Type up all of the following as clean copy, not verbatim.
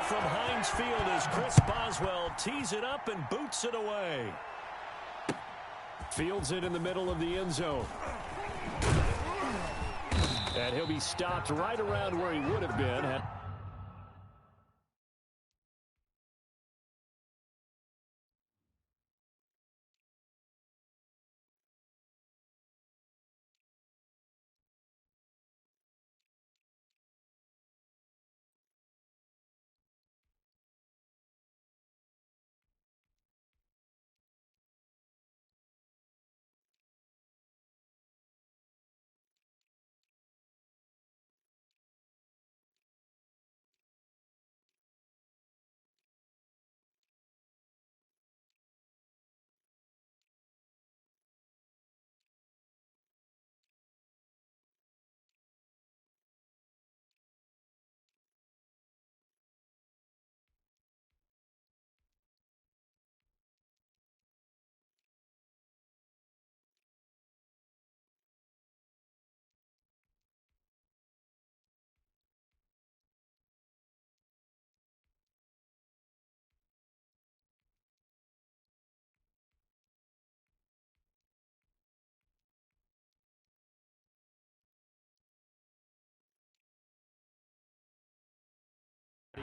from Heinz Field as Chris Boswell tees it up and boots it away. Fields it in the middle of the end zone. And he'll be stopped right around where he would have been.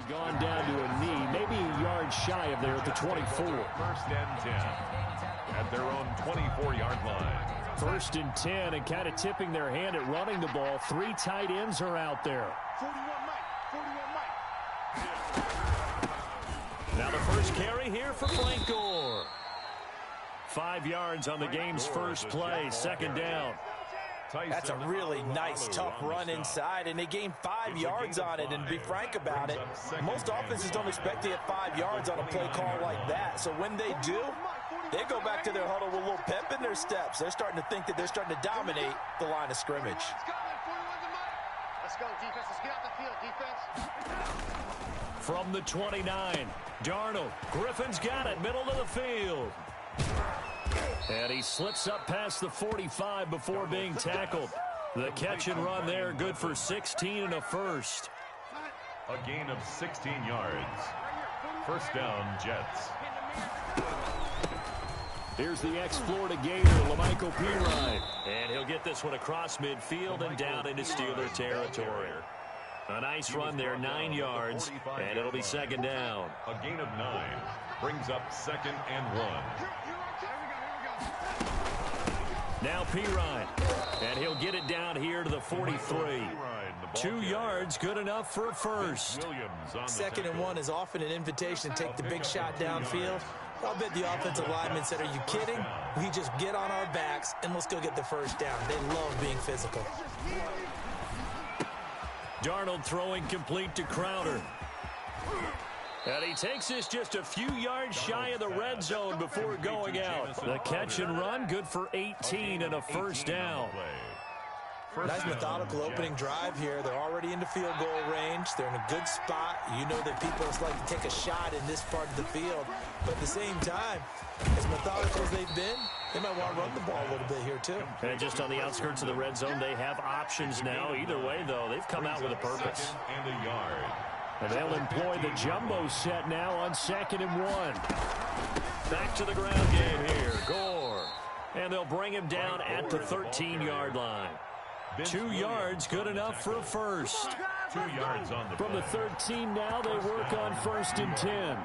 Gone down to a knee, maybe a yard shy of there at the 24. First and 10 at their own 24-yard line. First and 10 and kind of tipping their hand at running the ball. 3 tight ends are out there. 41 Mike. Now the first carry here for Frank Gore. 5 yards on the game's first play, second down. That's a really nice, tough run inside, and they gained 5 yards on it. And to be frank about it, most offenses don't expect to get 5 yards on a play call like that. So when they do, they go back to their huddle with a little pep in their steps. They're starting to think that they're starting to dominate the line of scrimmage. Let's go, defense. Let's get out the field, defense. From the 29, Darnold. Griffin's got it, middle of the field. And he slips up past the 45 before being tackled. The catch and run there, good for 16 and a first. A gain of 16 yards. First down, Jets. Here's the ex-Florida Gator, La'Mical Perine. And he'll get this one across midfield and down into Steeler territory. A nice run there, 9 yards, and it'll be second down. A gain of 9 brings up second and 1. Now Perine, and he'll get it down here to the 43. 2 yards, good enough for a first. Second and 1 is often an invitation to take the big shot downfield. I'll bet the offensive lineman said, are you kidding? We just get on our backs and let's go get the first down. They love being physical. Darnold throwing complete to Crowder. And he takes this just a few yards shy of the red zone before going out. The catch and run, good for 18 and a first down. Nice methodical opening drive here. They're already into field goal range. They're in a good spot. You know that people just like to take a shot in this part of the field. But at the same time, as methodical as they've been, they might want to run the ball a little bit here too. And just on the outskirts of the red zone, they have options now. Either way, though, they've come out with a purpose. And a yard. And they'll employ the jumbo set now on 2nd and 1. Back to the ground game here. Gore. And they'll bring him down at the 13-yard line. 2 yards, good enough for a first. 2 yards on the From the 13 now, they work on 1st and 10.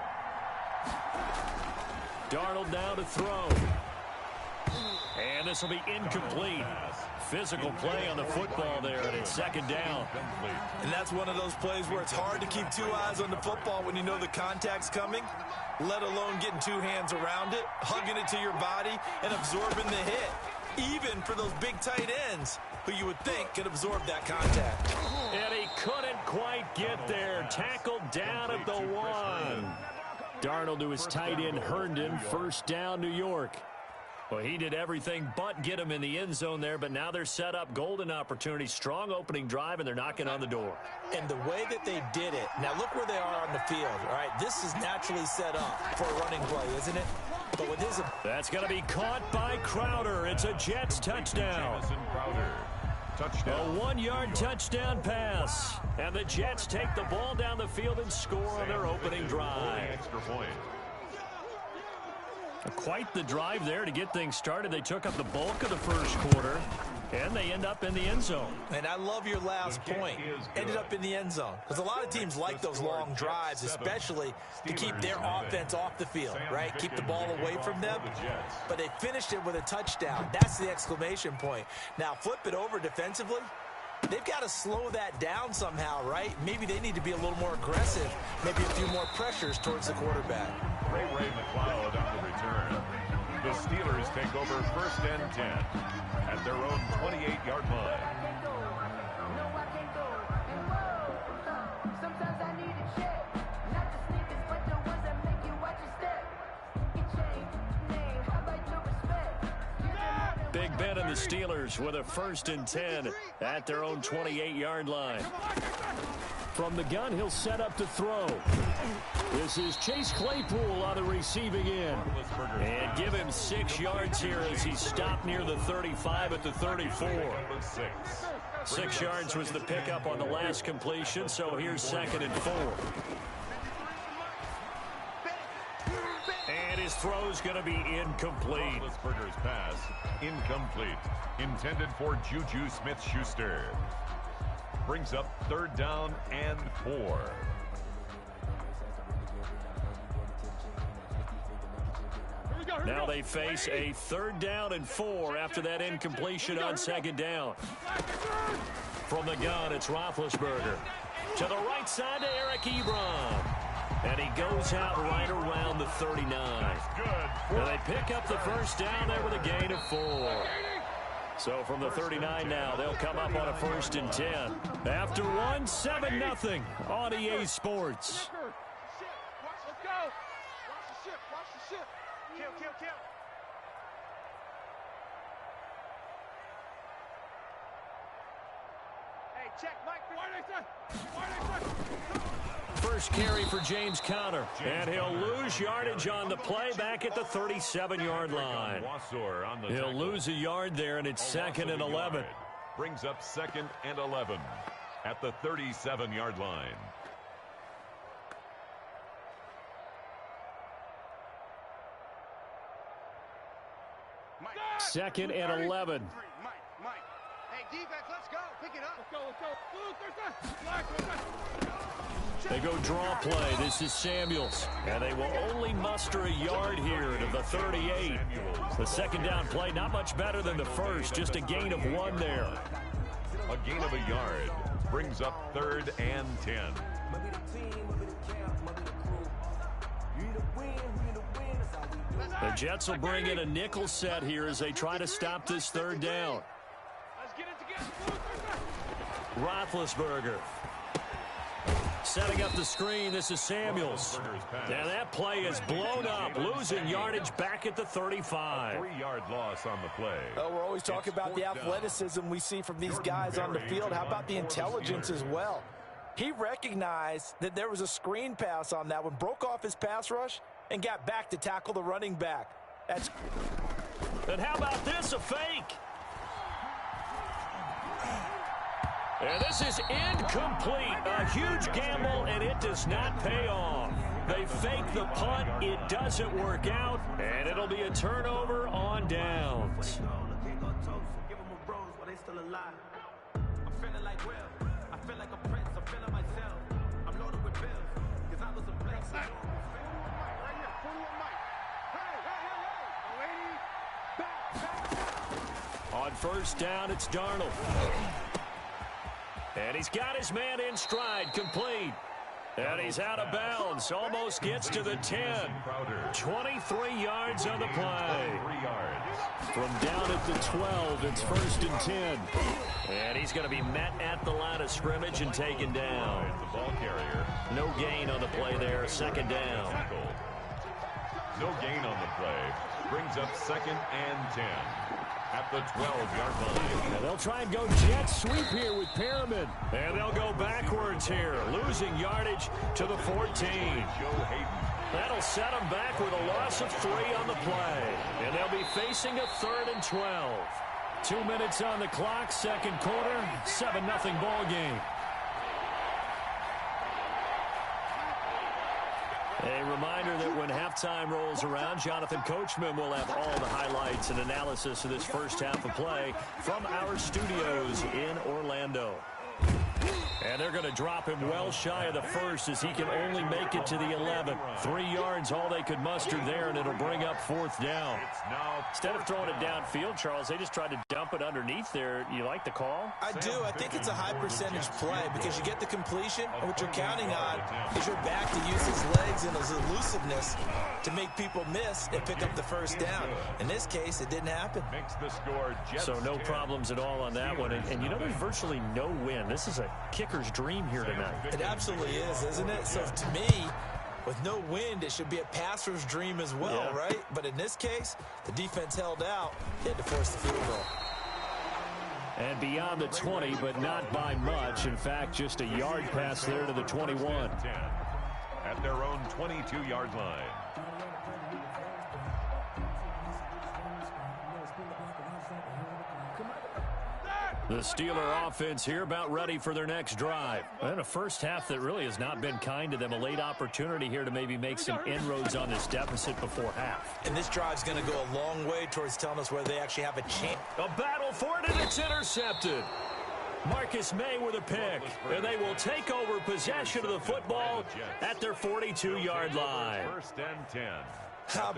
Darnold now to throw. And this will be incomplete. Physical play on the football there, and it's second down. And that's one of those plays where it's hard to keep 2 eyes on the football when you know the contact's coming, let alone getting 2 hands around it, hugging it to your body, and absorbing the hit, even for those big tight ends who you would think could absorb that contact. And he couldn't quite get there. Tackled down at the 1. Darnold to his tight end, Herndon. First down, New York. Well, he did everything but get him in the end zone there, but now they're set up. Golden opportunity, strong opening drive, and they're knocking on the door. And the way that they did it, now look where they are on the field, all right? This is naturally set up for a running play, isn't it? But with his... That's going to be caught by Crowder. It's a Jets touchdown. Touchdown. A 1-yard touchdown pass. And the Jets take the ball down the field and score on their opening drive. Extra point. Quite the drive there to get things started. They took up the bulk of the first quarter, and they end up in the end zone. And I love your last point. Ended up in the end zone. Because a lot of teams like those long drives, especially to keep their offense off the field, right? Keep the ball away from them. But they finished it with a touchdown. That's the exclamation point. Now, flip it over defensively. They've got to slow that down somehow, right? Maybe they need to be a little more aggressive. Maybe a few more pressures towards the quarterback. Ray McLeod on the return. The Steelers take over 1st and 10 at their own 28-yard line. Big Ben and the Steelers with a 1st and 10 at their own 28-yard line. From the gun, he'll set up to throw. This is Chase Claypool on the receiving end. And give him 6 yards here as he stopped near the 35 at the 34. 6 yards was the pickup on the last completion, so here's 2nd and 4. And his throw's going to be incomplete. Roethlisberger's pass, incomplete. Intended for Juju Smith-Schuster. Brings up 3rd down and 4. Now they face a 3rd down and 4 after that incompletion on 2nd down. From the gun, it's Roethlisberger. To the right side to Eric Ebron. And he goes out right around the 39. And they pick up the 1st down there with a gain of 4. So from the 39 now, they'll come up on a 1st and 10. After 1, 7-0 on EA Sports. Let's go. Watch the ship. Watch the ship. Kill. Hey, check, Mike. First carry for James Conner. And he'll lose yardage on the play back at the 37-yard line. He'll lose a yard there, and it's 2nd and 11. Brings up 2nd and 11 at the 37-yard line. Second and 11. Mike. Hey, defense, let's go. Pick it up. They go draw play. This is Samuels. And they will only muster a yard here to the 38. The 2nd down play, not much better than the first. Just a gain of 1 there. A gain of a yard. Brings up 3rd and 10. The Jets will bring in a nickel set here as they try to stop this 3rd down. Roethlisberger. Setting up the screen, this is Samuels. And that play is blown up, losing yardage back at the 35. 3-yard loss on the play. Well, we're always talking about the athleticism we see from these guys on the field. How about the intelligence as well? He recognized that there was a screen pass on that one, broke off his pass rush, and got back to tackle the running back. That's. And how about this, a fake? And this is incomplete. A huge gamble, and it does not pay off. They fake the punt. It doesn't work out, and it'll be a turnover on downs. On 1st down, it's Darnold. And he's got his man in stride, complete. And he's out of bounds, almost gets to the 10. 23 yards on the play. From down at the 12, it's 1st and 10. And he's going to be met at the line of scrimmage and taken down. The ball carrier. No gain on the play there, 2nd down. No gain on the play. Brings up 2nd and 10. At the 12-yard line. And they'll try and go jet sweep here with Perriman. And they'll go backwards here, losing yardage to the 14. Joe Hayden. That'll set them back with a loss of 3 on the play. And they'll be facing a 3rd and 12. 2 minutes on the clock, second quarter, 7-0 ball game. A reminder that when halftime rolls around, Jonathan Coachman will have all the highlights and analysis of this first half of play from our studios in Orlando. And they're going to drop him well shy of the first as he can only make it to the 11. 3 yards, all they could muster there, and it'll bring up fourth down. Instead of throwing it downfield, Charles, they just tried to dump it underneath there. You like the call? I do. I think it's a high percentage play because you get the completion, and what you're counting on is your back to use his legs and his elusiveness to make people miss and pick up the first down. In this case, it didn't happen. Makes the score Jets So no 10. problems at all on that one. And you know, there's virtually no wind. This is a kicker's dream here tonight. It absolutely is, isn't it? So to me, with no wind, it should be a passer's dream as well, Yeah. right? But in this case, the defense held out. They had to force the field goal. And beyond the 20, but not by much. In fact, just a yard pass there to the 21. 10 at their own 22-yard line. The Steeler offense here about ready for their next drive. And a first half that really has not been kind to them. A late opportunity here to maybe make some inroads on this deficit before half. And this drive's going to go a long way towards telling us whether they actually have a chance. A battle for it, and it's intercepted. Marcus May with a pick. And they will take over possession of the football at their 42-yard line. First and 10.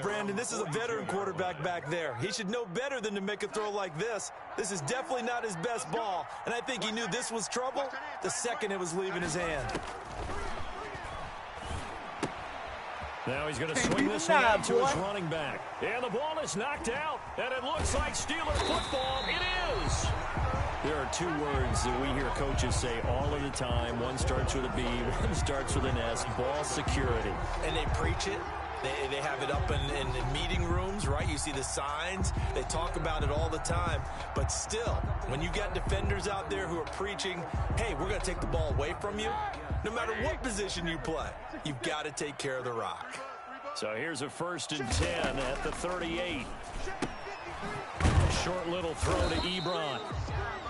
Brandon, this is a veteran quarterback back there. He should know better than to make a throw like this. This is definitely not his best ball, and I think he knew this was trouble the second it was leaving his hand. Now he's going to swing this one out to his running back. And the ball is knocked out, and it looks like Steeler football. It is. There are 2 words that we hear coaches say all of the time. One starts with a B, one starts with an S, ball security. And they preach it. They have it up in meeting rooms, right? You see the signs. They talk about it all the time. But still, when you got defenders out there who are preaching, hey, we're going to take the ball away from you, no matter what position you play, you've got to take care of the rock. So here's a first and 10 at the 38. Short little throw to Ebron.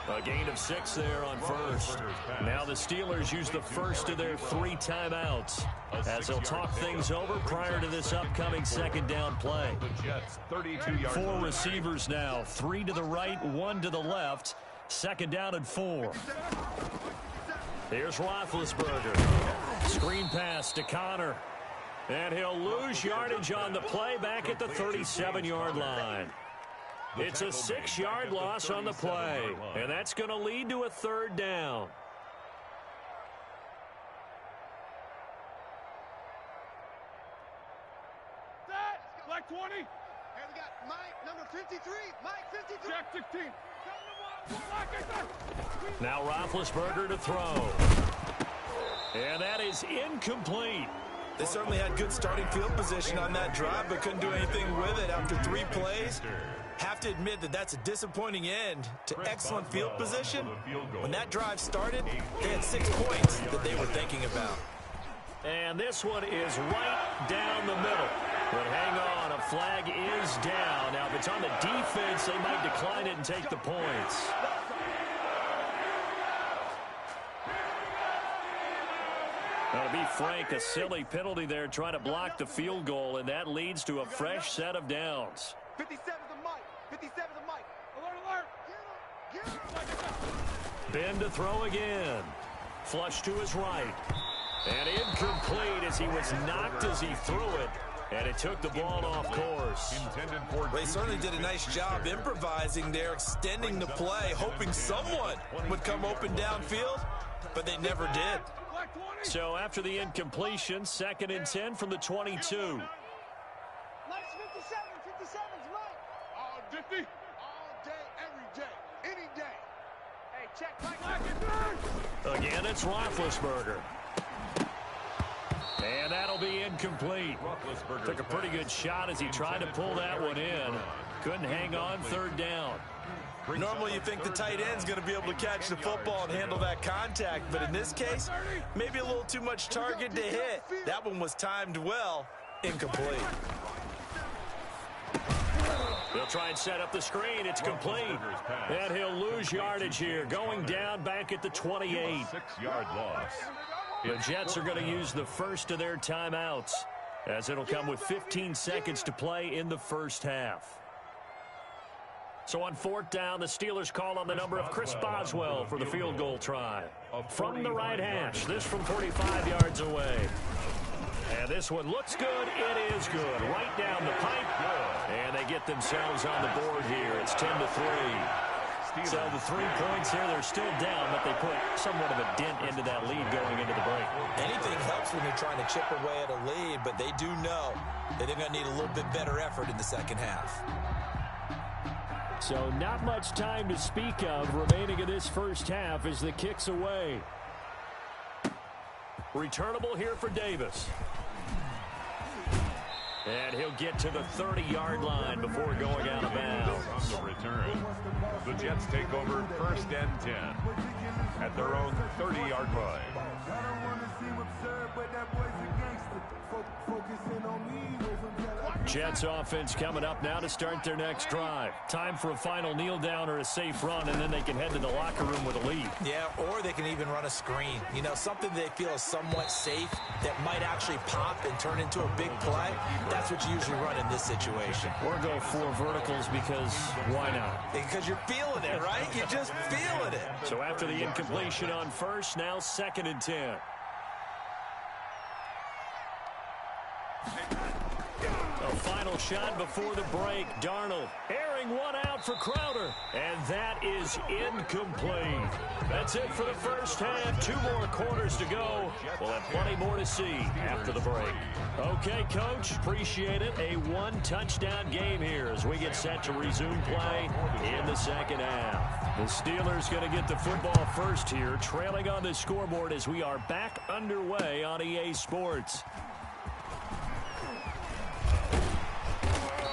A gain of 6 there on first. Now the Steelers use the first of their 3 timeouts as they'll talk things over prior to this upcoming second down play. 4 receivers now, 3 to the right, 1 to the left. Second down and 4. Here's Roethlisberger. Screen pass to Connor. And he'll lose yardage on the play back at the 37-yard line. It's a 6-yard loss on the play, and that's going to lead to a third down. Black 20. Here we got Mike, number 53. Mike, 53. Jack 16. Now Roethlisberger to throw. And that is incomplete. They certainly had good starting field position on that drive, but couldn't do anything with it after 3 plays. Have to admit that that's a disappointing end to excellent field position. When that drive started, they had 6 points that they were thinking about. And this one is right down the middle. But hang on, a flag is down. Now, if it's on the defense, they might decline it and take the points. Now, to be frank, a silly penalty there trying to block the field goal, and that leads to a fresh set of downs. 57 to Mike. 57 to Mike. Alert, alert. Ben to throw again. Flush to his right. And incomplete as he was knocked as he threw it. And it took the ball off course. They certainly did a nice job improvising there, extending the play, hoping someone would come open downfield, but they never did. So after the incompletion, 2nd and 10 from the 22. Mike's 57. 57's Mike. All 50. All day, every day, any day. Hey, check Mike. Again, it's Roethlisberger. And that'll be incomplete. Took a pretty good shot as he tried to pull that one in. Couldn't hang on, 3rd down. Normally you think the tight end's going to be able to catch the football and handle that contact, but in this case, maybe a little too much target to hit. That one was timed well, incomplete. They'll try and set up the screen. It's complete. And he'll lose yardage here, going down back at the 28. 6-yard loss. The Jets are going to use the first of their timeouts, as it'll come with 15 seconds to play in the first half. So on fourth down, the Steelers call on the number of Chris Boswell for the field goal try. From the right hash, this from 45 yards away. And this one looks good. It is good. Right down the pipe. And they get themselves on the board here. It's 10-3. So the 3 points here, they're still down, but they put somewhat of a dent into that lead going into the break. Anything helps when you're trying to chip away at a lead, but they do know that they're going to need a little bit better effort in the second half. So not much time to speak of remaining in this first half as the kick's away. Returnable here for Davis. And he'll get to the 30-yard line before going out of bounds. On the return, the Jets take over first and 10 at their own 30-yard line. Jets offense coming up now to start their next drive. Time for a final kneel down or a safe run, and then they can head to the locker room with a lead. Yeah, or they can even run a screen. You know, something they feel is somewhat safe that might actually pop and turn into a big play. That's what you usually run in this situation. Or go 4 verticals because why not? Because you're feeling it, right? You're just feeling it. So after the incompletion on first, now 2nd and 10. A final shot before the break. Darnold airing one out for Crowder. And that is incomplete. That's it for the first half. 2 more quarters to go. We'll have plenty more to see after the break. Okay, Coach, appreciate it. A 1-touchdown game here as we get set to resume play in the second half. The Steelers going to get the football first here, trailing on the scoreboard as we are back underway on EA Sports.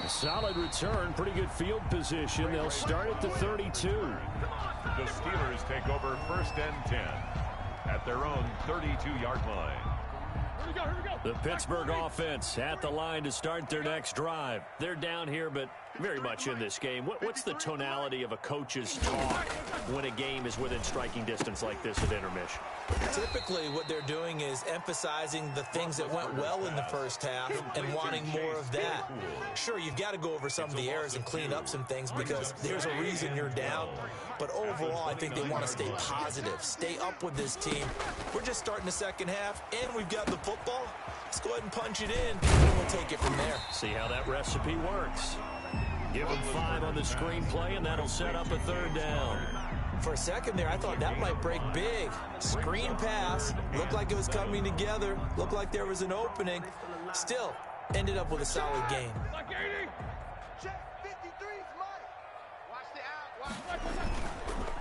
Solid return, pretty good field position. They'll start at the 32. The Steelers take over first and 10 at their own 32-yard line. The Pittsburgh offense at the line to start their next drive. They're down here, but very much in this game. What's the tonality of a coach's talk when a game is within striking distance like this at intermission? Typically, what they're doing is emphasizing the things that went well in the first half and wanting more of that. Sure, you've got to go over some of the errors and clean up some things because there's a reason you're down. But overall, I think they want to stay positive, stay up with this team. We're just starting the second half, and we've got the football. Let's go ahead and punch it in, and we'll take it from there. See how that recipe works. Give them 5 on the screenplay, and that'll set up a 3rd down. For a second there, I thought that might break big. Screen pass. Looked like it was coming together. Looked like there was an opening. Still, ended up with a solid game.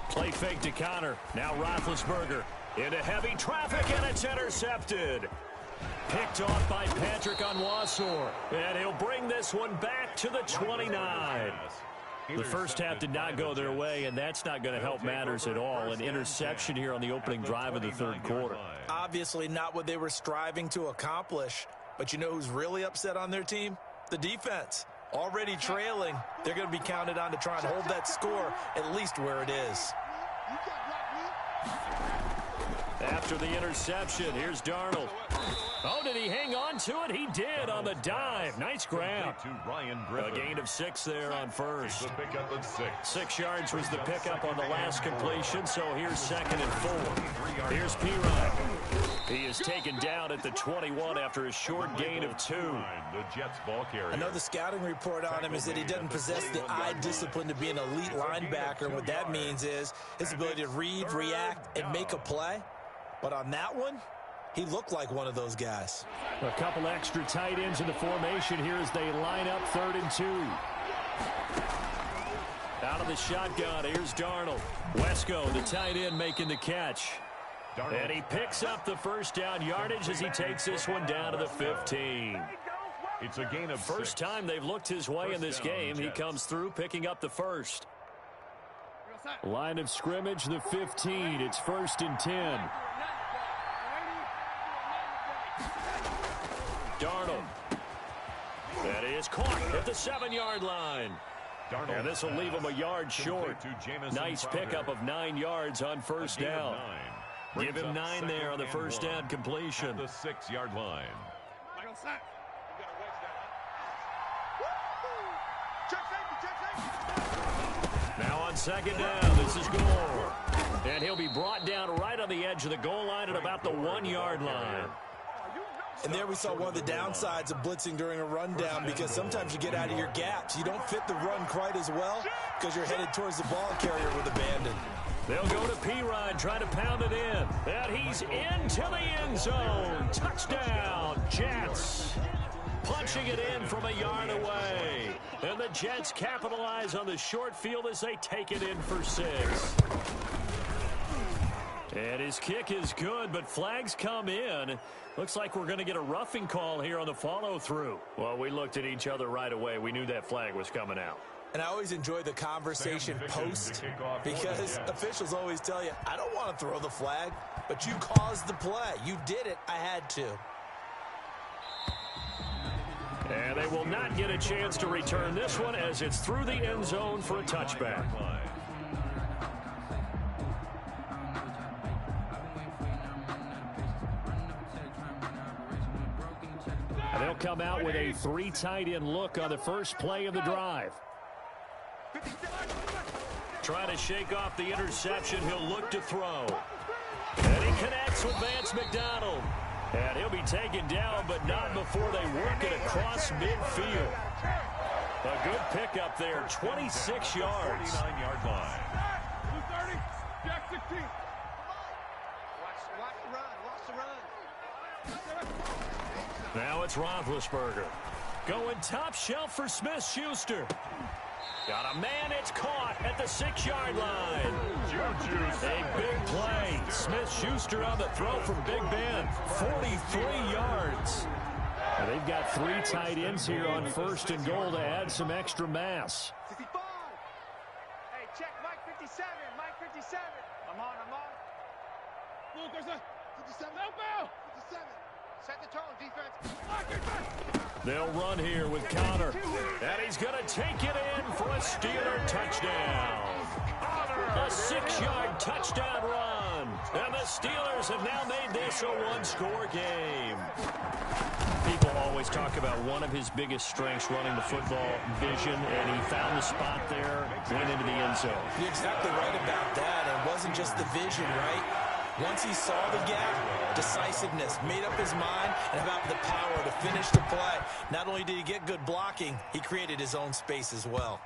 Play fake to Connor. Now Roethlisberger into heavy traffic, and it's intercepted. Picked off by Patrick Onwuasor. And he'll bring this one back to the 29. The first half did not go their way, and that's not going to help matters at all. An interception here on the opening drive of the 3rd quarter. Obviously not what they were striving to accomplish. But you know who's really upset on their team? The defense. Already trailing. They're going to be counted on to try and hold that score at least where it is. After the interception, here's Darnold. Oh, did he hang on to it? He did on the dive. Nice grab. A gain of 6 there on first. 6 yards was the pickup on the last completion, so here's 2nd and 4. Here's Pirine. He is taken down at the 21 after a short gain of 2. I know the scouting report on him is that he doesn't possess the eye discipline to be an elite linebacker. And what that means is his ability to read, react, and make a play. But on that one, he looked like one of those guys. A couple extra tight ends in the formation here as they line up 3rd and 2. Out of the shotgun, here's Darnold. Wesco, the tight end, making the catch. And he picks up the first down yardage as he takes this one down to the 15. It's a gain of 6. First time they've looked his way in this game. He comes through picking up the first. Line of scrimmage, the 15. It's 1st and 10. Darnold. That is caught at the 7-yard line. Darnold. And this will leave him a yard short. Nice pickup of 9 yards on first down. Give him 9 there on the first down completion. At the 6-yard line. Now on second down, this is Gore. And he'll be brought down right on the edge of the goal line at about the 1-yard line. And there we saw one of the downsides of blitzing during a rundown, because sometimes you get out of your gaps. You don't fit the run quite as well because you're headed towards the ball carrier with abandon. They'll go to P-Rod, trying to pound it in. And he's into the end zone. Touchdown, Jets. Punching it in from a yard away. And the Jets capitalize on the short field as they take it in for 6. And his kick is good, but flags come in. Looks like we're going to get a roughing call here on the follow-through. Well, we looked at each other right away. We knew that flag was coming out. And I always enjoy the conversation post, because officials always tell you, I don't want to throw the flag, but you caused the play. You did it. I had to. And they will not get a chance to return this one as it's through the end zone for a touchback. And they'll come out with a 3 tight end look on the first play of the drive. Trying to shake off the interception. He'll look to throw. And he connects with Vance McDonald. And he'll be taken down, but not before they work it across midfield. A good pickup there, 26 yards. 49-yard line. 230, Jack 16. Watch the run. Now it's Roethlisberger. Going top shelf for Smith-Schuster. Got a man, it's caught at the 6-yard line. A big play. Smith-Schuster on the throw from Big Ben. 43 yards. And they've got 3 tight ends here on first and goal to add some extra mass. 65. Hey, check Mike 57. Mike 57. I'm on. Move, Garza. 57. No foul. 57. Set the tone, defense. They'll run here with Connor. And he's going to take it in for a Steeler touchdown. A 6-yard touchdown run. And the Steelers have now made this a 1-score game. People always talk about one of his biggest strengths running the football, vision, and he found the spot there, went into the end zone. You're exactly right about that. It wasn't just the vision, right? Once he saw the gap, decisiveness, made up his mind, and about the power to finish the play. Not only did he get good blocking, he created his own space as well.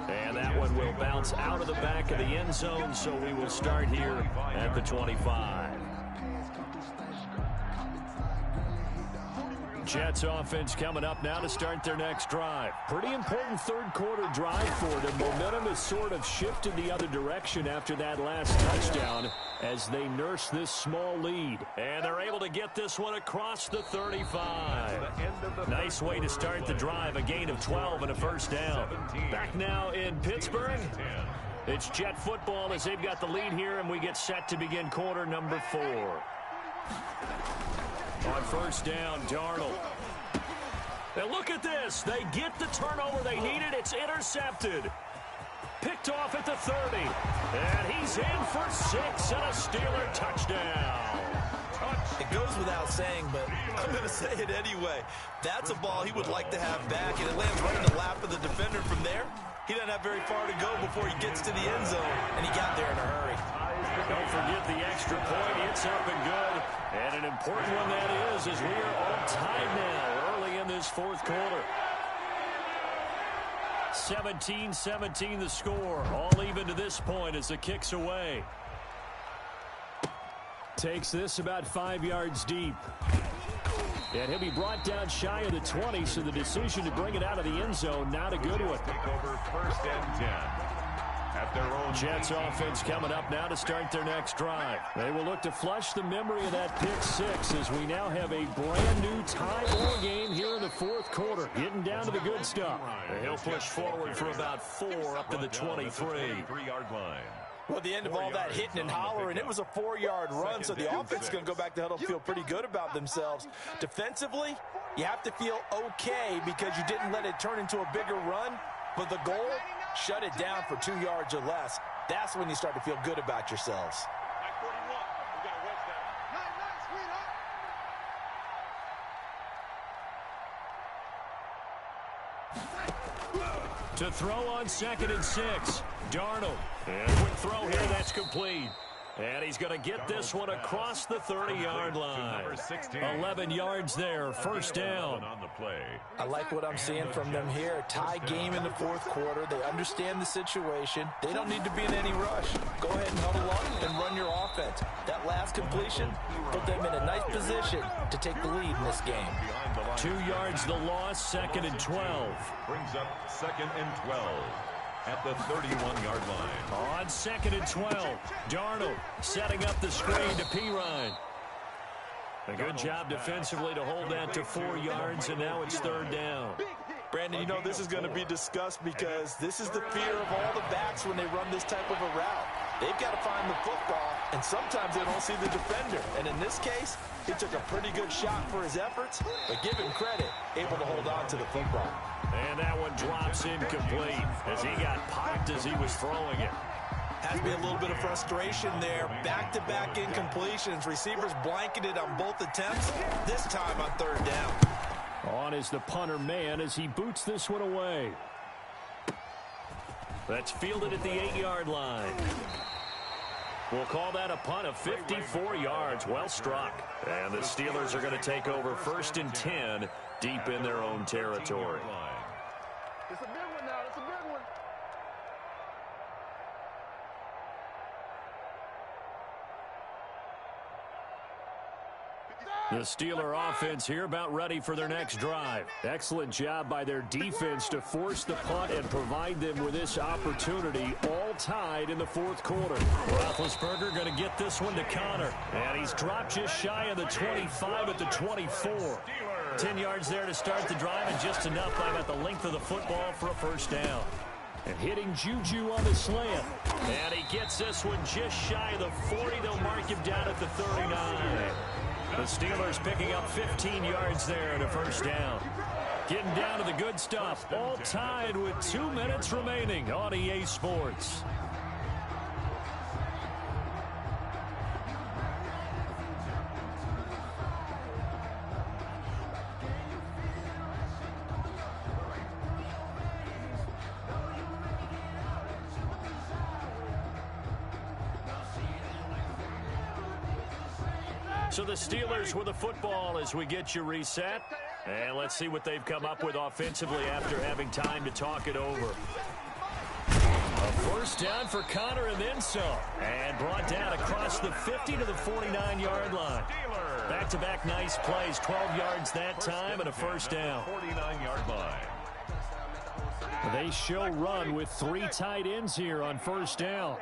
And that one will bounce out of the back of the end zone, so we will start here at the 25. Jets offense coming up now to start their next drive. Pretty important third-quarter drive for them. Momentum has sort of shifted the other direction after that last touchdown as they nurse this small lead. And they're able to get this one across the 35. Nice way to start the drive, a gain of 12 and a first down. Back now in Pittsburgh. It's Jet football as they've got the lead here, and we get set to begin quarter number 4. On first down, Darnold. Now look at this. They get the turnover they needed. It's intercepted. Picked off at the 30. And he's in for 6 and a Steeler touchdown. It goes without saying, but I'm going to say it anyway. That's a ball he would like to have back, and it lands right in the lap of the defender from there. He doesn't have very far to go before he gets to the end zone, and he got there in a hurry. Don't forget the extra point. It's up and good. And an important one that is, as we are all tied now early in this fourth quarter. 17-17 the score. All even to this point as the kick's away. Takes this about 5 yards deep. And he'll be brought down shy of the 20, so the decision to bring it out of the end zone, not a good one. Take over first and 10. At their own Jets offense coming up now to start their next drive. They will look to flush the memory of that pick 6 as we now have a brand new tie ball game here in the fourth quarter. Getting down to the good stuff. And he'll push forward for about 4 up to the 23. 3-yard line. Well, at the end of all that hitting and hollering, it was a 4-yard run, so the offense is going to go back to huddle and feel pretty good about themselves. Defensively, you have to feel okay because you didn't let it turn into a bigger run. But the goal, shut it down for 2 yards or less. That's when you start to feel good about yourselves. Like 41. We got to wedge that. To throw on 2nd and 6. Darnold. And quick throw here, that's complete. And he's going to get this one across the 30-yard line. 11 yards there, first down. I like what I'm seeing from them here. Tie game in the fourth quarter. They understand the situation. They don't need to be in any rush. Go ahead and huddle up and run your offense. That last completion put them in a nice position to take the lead in this game. 2 yards the loss, 2nd and 12. Brings up 2nd and 12 at the 31-yard line. On 2nd and 12, Darnold setting up the screen to Pirine. A good job defensively to hold that to 4 yards, and now it's 3rd down. Brandon, you know this is going to be discussed because this is the fear of all the backs when they run this type of a route. They've got to find the football, and sometimes they don't see the defender. And in this case, he took a pretty good shot for his efforts, but give him credit, able to hold on to the football. And that one drops incomplete as he got popped as he was throwing it. Has to be a little bit of frustration there. Back-to-back incompletions. Receivers blanketed on both attempts, this time on 3rd down. On is the punter man as he boots this one away. That's fielded at the 8-yard line. We'll call that a punt of 54 yards. Well struck. And the Steelers are going to take over 1st and 10 deep in their own territory. It's a big one now. It's a big one. The Steeler offense here about ready for their next drive. Excellent job by their defense to force the punt and provide them with this opportunity, all tied in the fourth quarter. Roethlisberger going to get this one to Connor. And he's dropped just shy of the 25 at the 24. 10 yards there to start the drive, and just enough by about the length of the football for a first down. And hitting Juju on the slant. And he gets this one just shy of the 40. They'll mark him down at the 39. The Steelers picking up 15 yards there and a first down. Getting down to the good stuff. All tied with 2 minutes remaining on EA Sports. So the Steelers with the football as we get you reset. And let's see what they've come up with offensively after having time to talk it over. A first down for Connor and then some. And brought down across the 50 to the 49-yard line. Back-to-back nice plays. 12 yards that time and a first down. 49-yard line. They show run with 3 tight ends here on first down.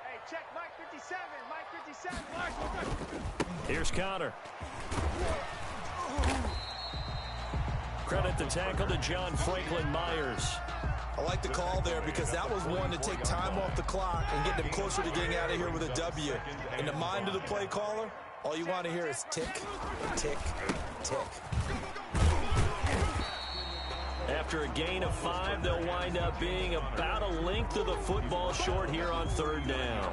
Hey, check Mike 57. Mike 57. Here's Connor. Credit the tackle to John Franklin Myers. I like the call there because that was one to take time off the clock and get them closer to getting out of here with a W. In the mind of the play caller, all you want to hear is tick, tick, tick. After a gain of 5, they'll wind up being about a length of the football short here on 3rd down.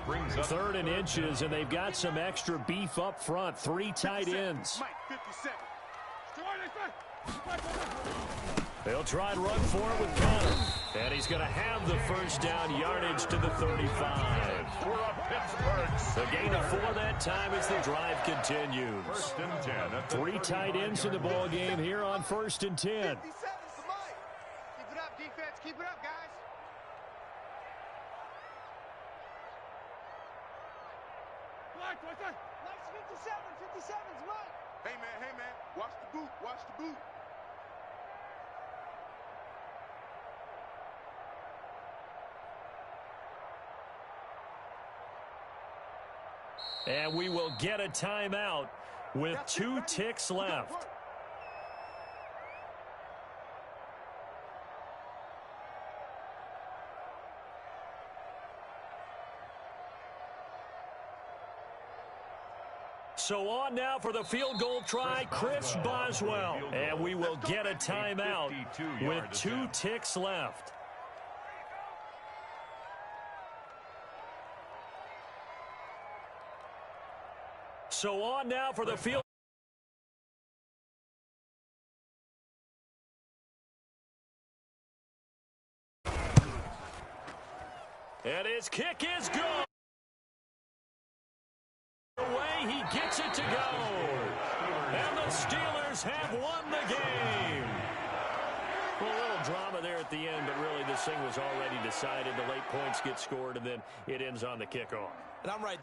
3rd and inches, and they've got some extra beef up front. 3 tight ends. Mike 57. They'll try and run for it with Connor. And he's going to have the first down yardage to the 35. We're up Pittsburgh. The gain of 4 that time as the drive continues. 1st and 10 at the 3 tight ends in the ball game here on 1st and 10. 57 to Mike. Keep it up, defense. Keep it up, guys. Mike's 57. 57's Mike. Hey, man. Watch the boot. Watch the boot. And we will get a timeout with 2 ticks left. So on now for the field goal try, Chris Boswell. And we will get a timeout with 2 ticks left. So on now for the field. And his kick is good. Away, he gets it to go. And the Steelers have won the game. Well, a little drama there at the end, but really this thing was already decided. The late points get scored, and then it ends on the kickoff. And I'm right